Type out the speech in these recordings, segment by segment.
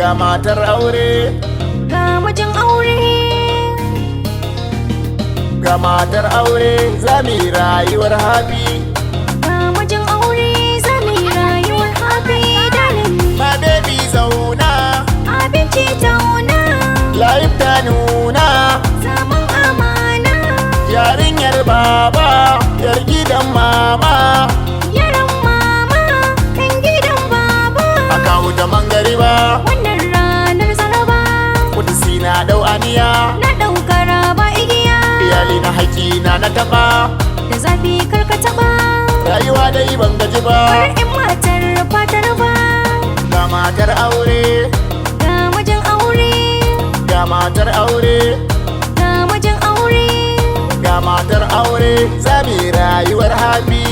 ga matar aure, ga mijin aure, ga matar aure za mu yi rayuwar happy. ga mijin aure za mu yi rayuwar happy darling. My baby zauna, Abinci tauna, life ta nuna, zaman amana, yarinyar baba, yar gidan mama. yaran mama, ɗan gidan baba. A kawo ta mangariba, Wannan ranar zaraba, kudusi na dau aniya, na ɗaukar ba igiya. iyali na haƙina na taɓa, Da zafi karka taɓa, rayuwa dai ban gaji ba. bar in matar fatar ba. Ga matar aure, Ga mijin aure, ga matar aure, ga mijin aure, ga matar aure za mu yi rayuwar happy.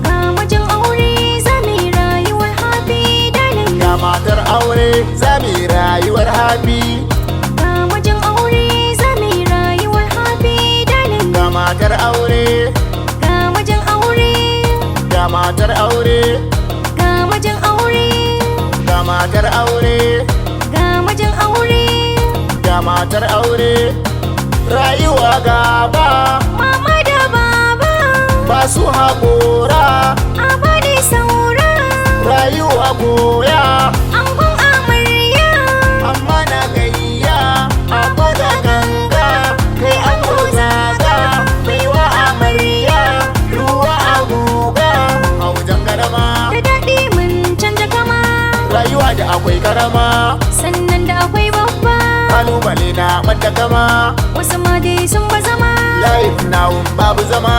ga mijin aure za mu yi rayuwar happy darling. Ga matar aure za mu yi rayuwar happy. Ga mijin aure za mu yi rayuwar happy darling. Ga matar aure, Ga mijin aure, ga matar aure, ga mijin aure, ga matar aure, ga mijin aure. ga matar aure. Rayuwa gaba Mama da baba, ba su haƙora, a bani saura. rayuwa goya Angon amarya, amma na gayya a da ganga. Kai an zaga baiwa amarya ruwa a guga a wajen garama. da daɗi mun canja kama, Rayuwa da akwai karama, sannan da akwai babba. kalubale na ɓadda kama. Wasu ma dai sun ba zama, Life now babu zama,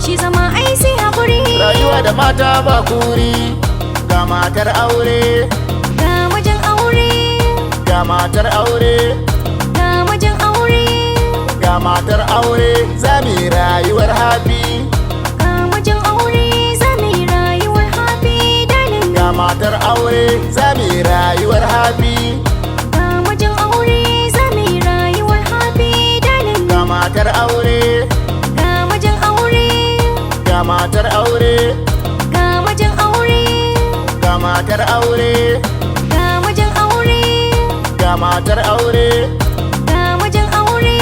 shi zama ai sai haƙuri. rayuwa da mata ba kuri. Ga matar aure, Ga mijin aure, ga matar aure, ga mijin aure, ga matar aure za mu yi rayuwar happy. ga mijin aure za mu yi rayuwar happy darling. Ga matar aure za mu yi rayuwar happy. Ga mijin aure za mu yi rayuwar happy darling. Ga matar aure, Ga mijin aure, ga matar aure, ga mijin aure, ga matar aure, ga mijin aure, ga matar aure, ga mijin aure.